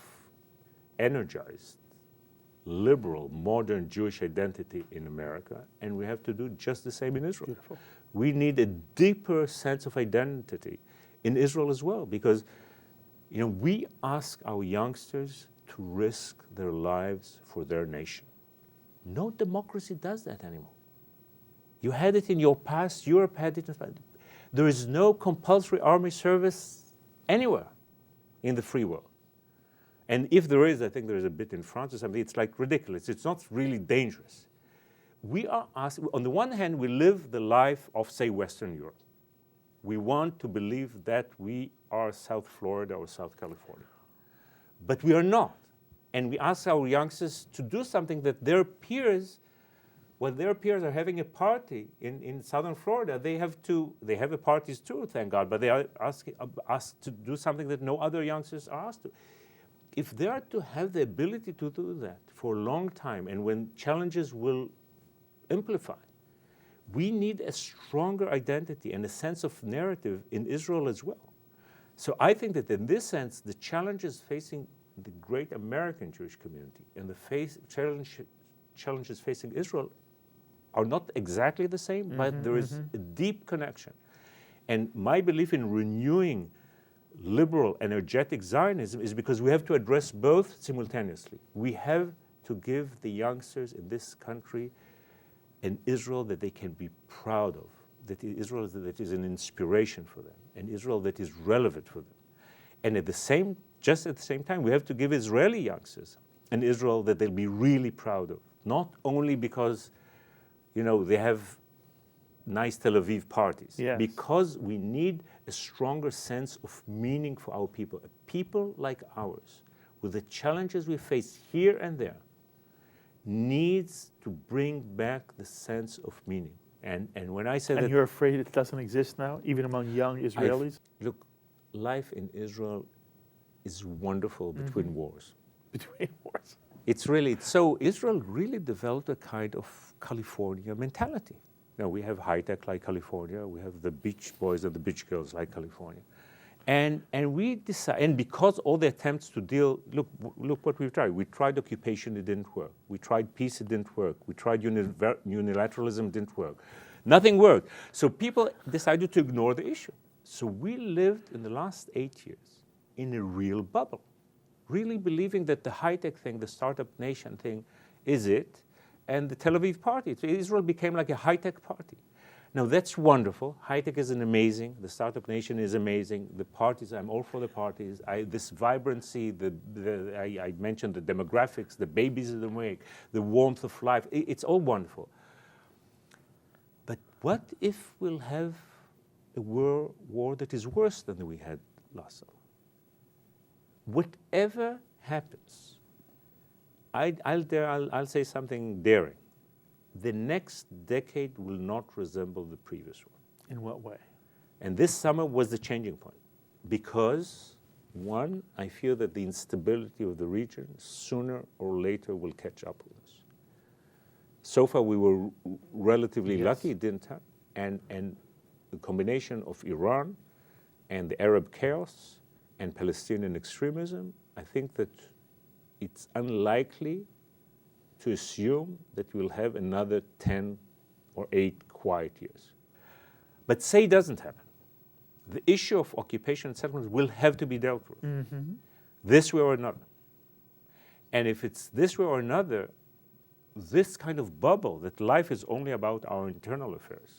energized, liberal, modern Jewish identity in America, and we have to do just the same in Israel. Beautiful. We need a deeper sense of identity in Israel as well, because we ask our youngsters to risk their lives for their nation. No democracy does that anymore. You had it in your past. Europe had it in the past. There is no compulsory army service anywhere in the free world. And if there is, I think there is a bit in France or something, it's like ridiculous. It's not really dangerous. We are asked, on the one hand, we live the life of, say, Western Europe. We want to believe that we are South Florida or South California. But we are not. And we ask our youngsters to do something that their peers, when their peers are having a party in Southern Florida, they have a parties too, thank God, but they are asked to do something that no other youngsters are asked to. If they are to have the ability to do that for a long time, and when challenges will amplify, we need a stronger identity and a sense of narrative in Israel as well. So I think that in this sense, the challenges facing the great American Jewish community and the challenges facing Israel are not exactly the same, but there is a deep connection. And my belief in renewing liberal, energetic Zionism is because we have to address both simultaneously. We have to give the youngsters in this country an Israel that they can be proud of, that Israel that is an inspiration for them, an Israel that is relevant for them. And just at the same time, we have to give Israeli youngsters an Israel that they'll be really proud of, not only because, they have nice Tel Aviv parties, yes, because we need a stronger sense of meaning for our people. A people like ours, with the challenges we face here and there, needs to bring back the sense of meaning. And when I say that... And you're afraid it doesn't exist now, even among young Israelis? Look, life in Israel is wonderful between wars. Between wars. So Israel really developed a kind of California mentality. Now, we have high-tech like California. We have the beach boys and the beach girls like California. And we decided, and because all the attempts to deal, look what we've tried. We tried occupation, it didn't work. We tried peace, it didn't work. We tried unilateralism, it didn't work. Nothing worked. So people decided to ignore the issue. So we lived in the last 8 years in a real bubble, really believing that the high-tech thing, the startup nation thing, is it. And the Tel Aviv party, Israel became like a high-tech party. Now that's wonderful. High-tech is amazing. The startup nation is amazing. The parties, I'm all for the parties. This vibrancy, I mentioned the demographics, the babies in the wake, the warmth of life. It's all wonderful. But what if we'll have a war that is worse than we had last summer? Whatever happens, I'll say something daring. The next decade will not resemble the previous one. In what way? And this summer was the changing point. Because, one, I feel that the instability of the region sooner or later will catch up with us. So far we were relatively lucky, it didn't happen. And the combination of Iran and the Arab chaos and Palestinian extremism, I think that it's unlikely to assume that we'll have another 10 or 8 quiet years. But say it doesn't happen. The issue of occupation and settlement will have to be dealt with, this way or another. And if it's this way or another, this kind of bubble that life is only about our internal affairs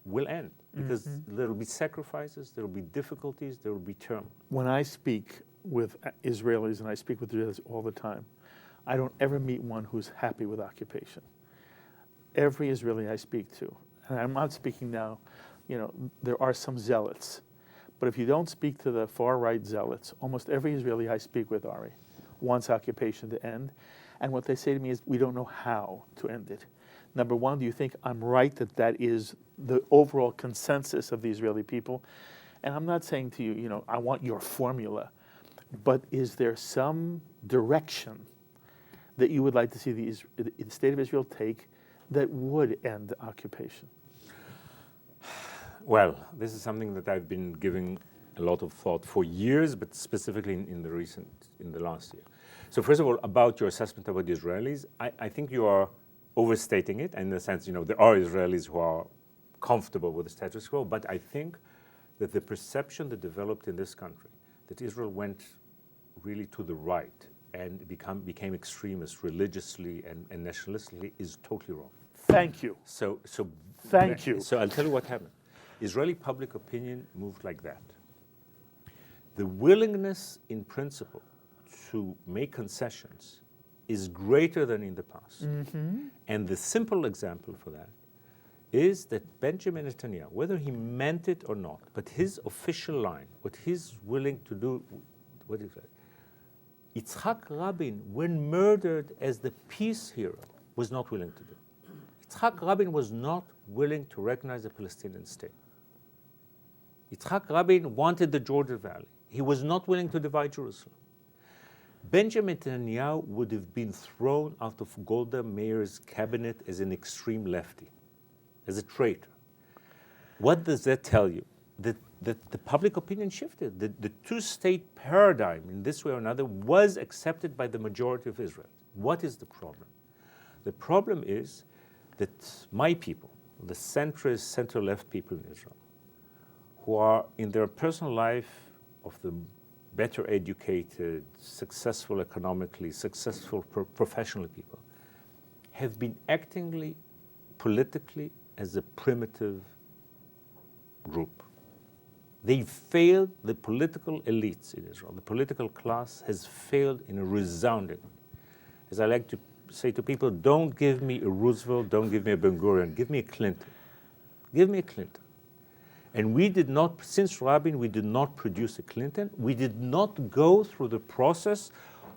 will end, because there will be sacrifices, there will be difficulties, there will be turmoil. When I speak with Israelis, and I speak with Israelis all the time, I don't ever meet one who's happy with occupation. Every Israeli I speak to, and I'm not speaking now, there are some zealots, but if you don't speak to the far-right zealots, almost every Israeli I speak with, Ari, wants occupation to end, and what they say to me is, we don't know how to end it. Number one, do you think I'm right that is the overall consensus of the Israeli people? And I'm not saying to you, I want your formula, but is there some direction that you would like to see the state of Israel take that would end the occupation? Well, this is something that I've been giving a lot of thought for years, but specifically in the last year. So first of all, about your assessment about the Israelis, I think you are overstating it in the sense, there are Israelis who are comfortable with the status quo, but I think that the perception that developed in this country, that Israel went really to the right and became extremist religiously and nationalistically, is totally wrong. Thank you. Thank you. So I'll tell you what happened. Israeli public opinion moved like that. The willingness in principle to make concessions is greater than in the past. And the simple example for that is that Benjamin Netanyahu, whether he meant it or not, but his official line, what he's willing to do, what is that? Yitzhak Rabin, when murdered as the peace hero, was not willing to do. Yitzhak Rabin was not willing to recognize a Palestinian state. Yitzhak Rabin wanted the Jordan Valley. He was not willing to divide Jerusalem. Benjamin Netanyahu would have been thrown out of Golda Meir's cabinet as an extreme lefty, as a traitor. What does that tell you? That the public opinion shifted. The two-state paradigm, in this way or another, was accepted by the majority of Israel. What is the problem? The problem is that my people, the centrist, center-left people in Israel, who are in their personal life of the better educated, successful economically, successful professionally people, have been acting politically as a primitive group. They failed, the political elites in Israel, the political class has failed in a resounding way. As I like to say to people, don't give me a Roosevelt, don't give me a Ben-Gurion, give me a Clinton. Give me a Clinton. And we did not, since Rabin, we did not produce a Clinton. We did not go through the process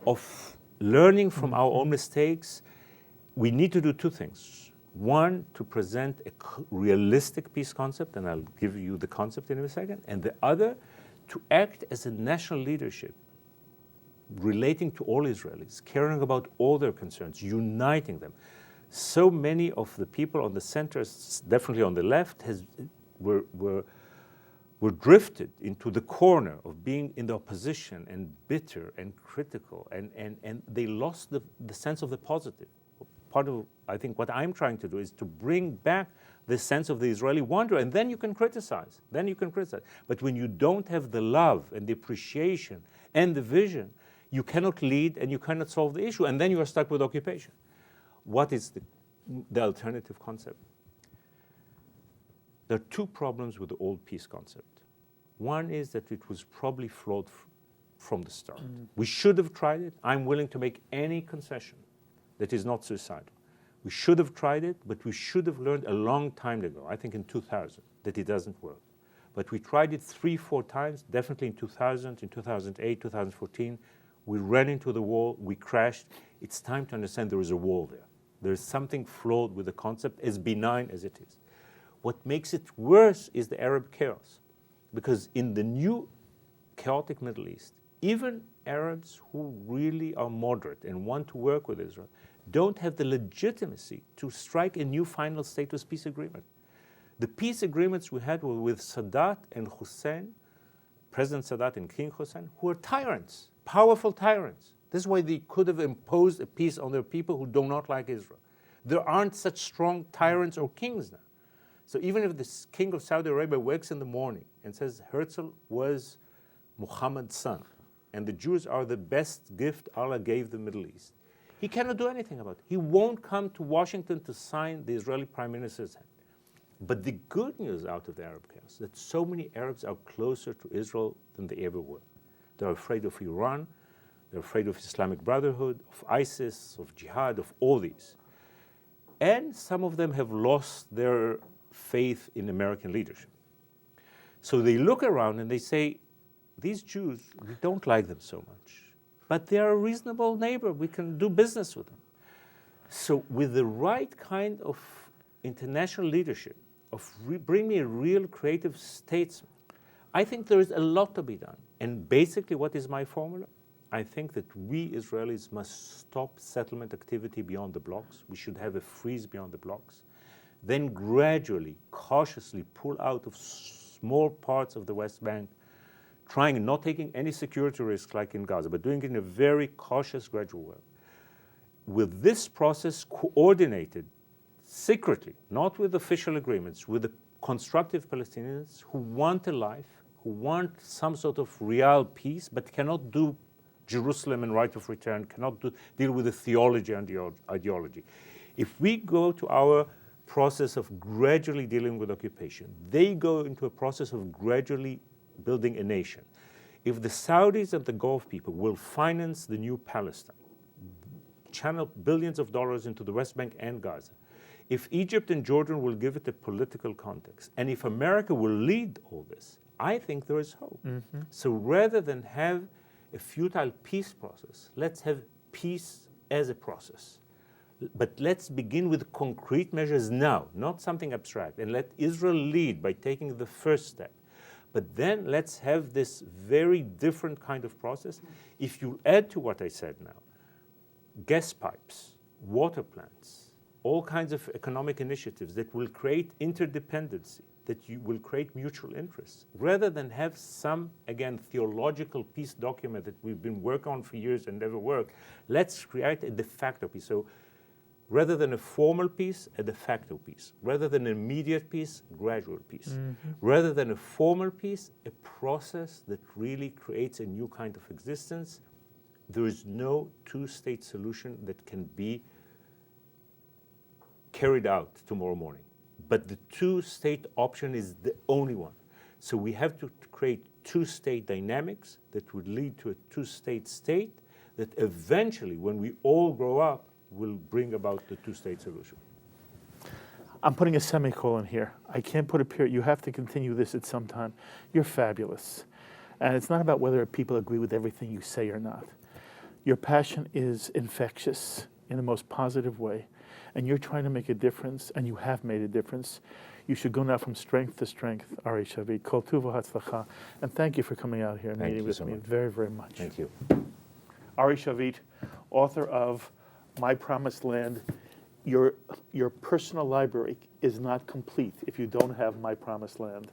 of learning from our own mistakes. We need to do two things. One, to present a realistic peace concept, and I'll give you the concept in a second. And the other, to act as a national leadership, relating to all Israelis, caring about all their concerns, uniting them. So many of the people on the center, definitely on the left, were drifted into the corner of being in the opposition and bitter and critical, and they lost the sense of the positive. Part of, I think, what I'm trying to do is to bring back the sense of the Israeli wonder, and then you can criticize. But when you don't have the love and the appreciation and the vision, you cannot lead and you cannot solve the issue, and then you are stuck with occupation. What is the alternative concept? There are two problems with the old peace concept. One is that it was probably flawed from the start. We should have tried it. I'm willing to make any concession that is not suicidal. We should have tried it, but we should have learned a long time ago, I think in 2000, that it doesn't work. But we tried it 3-4 times, definitely in 2000, in 2008, 2014. We ran into the wall, we crashed. It's time to understand there is a wall there. There is something flawed with the concept, as benign as it is. What makes it worse is the Arab chaos. Because in the new chaotic Middle East, even Arabs who really are moderate and want to work with Israel don't have the legitimacy to strike a new final status peace agreement. The peace agreements we had were with Sadat and Hussein, President Sadat and King Hussein, who are tyrants, powerful tyrants. This is why they could have imposed a peace on their people who do not like Israel. There aren't such strong tyrants or kings now. So even if the king of Saudi Arabia wakes in the morning and says Herzl was Muhammad's son, and the Jews are the best gift Allah gave the Middle East, he cannot do anything about it. He won't come to Washington to sign the Israeli prime minister's hand. But the good news out of the Arab chaos is that so many Arabs are closer to Israel than they ever were. They're afraid of Iran, they're afraid of Islamic Brotherhood, of ISIS, of jihad, of all these. And some of them have lost their faith in American leadership. So they look around and they say, these Jews, we don't like them so much, but they are a reasonable neighbor. We can do business with them. So with the right kind of international leadership, of bring me a real creative statesman, I think there is a lot to be done. And basically, what is my formula? I think that we Israelis must stop settlement activity beyond the blocks. We should have a freeze beyond the blocks. Then gradually, cautiously pull out of small parts of the West Bank, trying, not taking any security risks like in Gaza, but doing it in a very cautious, gradual way. With this process coordinated secretly, not with official agreements, with the constructive Palestinians who want a life, who want some sort of real peace, but cannot do Jerusalem and right of return, cannot deal with the theology and the ideology. If we go to our process of gradually dealing with occupation. They go into a process of gradually building a nation. If the Saudis and the Gulf people will finance the new Palestine, channel billions of dollars into the West Bank and Gaza, if Egypt and Jordan will give it a political context, and if America will lead all this, I think there is hope. Mm-hmm. So rather than have a futile peace process, let's have peace as a process. But let's begin with concrete measures now, not something abstract, and let Israel lead by taking the first step. But then let's have this very different kind of process. If you add to what I said now, gas pipes, water plants, all kinds of economic initiatives that will create interdependency, that you will create mutual interests, rather than have some, again, theological peace document that we've been working on for years and never worked, let's create a de facto peace. So rather than a formal peace, a de facto peace. Rather than an immediate peace, gradual peace. Mm-hmm. Rather than a formal peace, a process that really creates a new kind of existence. There is no two-state solution that can be carried out tomorrow morning. But the two-state option is the only one. So we have to create two-state dynamics that would lead to a two-state state that eventually, when we all grow up, will bring about the two-state solution. I'm putting a semicolon here. I can't put a period. You have to continue this at some time. You're fabulous. And it's not about whether people agree with everything you say or not. Your passion is infectious in the most positive way. And you're trying to make a difference, and you have made a difference. You should go now from strength to strength, Ari Shavit. Kol tuv v'hatzlacha. And thank you for coming out here and meeting with me very, very much. Thank you. Ari Shavit, author of My Promised Land. Your personal library is not complete if you don't have My Promised Land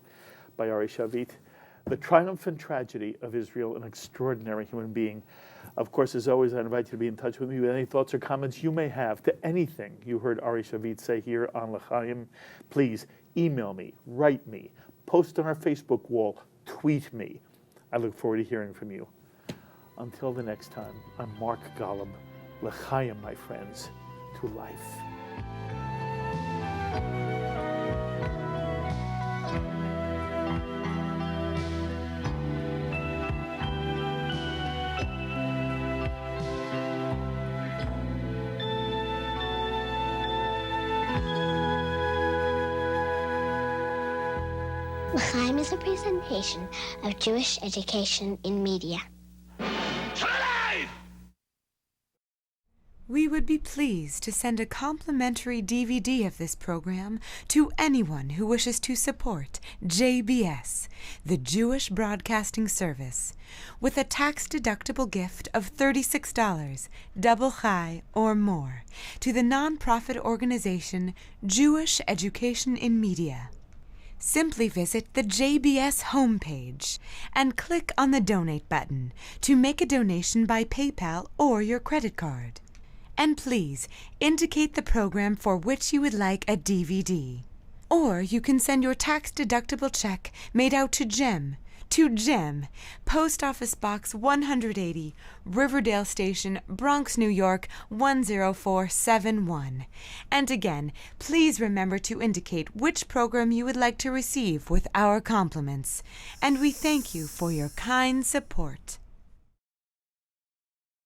by Ari Shavit. The Triumph and Tragedy of Israel, an extraordinary human being. Of course, as always, I invite you to be in touch with me with any thoughts or comments you may have to anything you heard Ari Shavit say here on L'Chaim. Please email me, write me, post on our Facebook wall, tweet me. I look forward to hearing from you. Until the next time, I'm Mark Golub. L'Chaim, my friends, to life. L'Chaim is a presentation of Jewish education in media. We would be pleased to send a complimentary DVD of this program to anyone who wishes to support JBS, the Jewish Broadcasting Service, with a tax-deductible gift of $36, double chai or more, to the nonprofit organization Jewish Education in Media. Simply visit the JBS homepage and click on the Donate button to make a donation by PayPal or your credit card. And please indicate the program for which you would like a DVD. Or you can send your tax-deductible check made out to Jem, Post Office Box 180, Riverdale Station, Bronx, New York 10471. And again, please remember to indicate which program you would like to receive with our compliments. And we thank you for your kind support.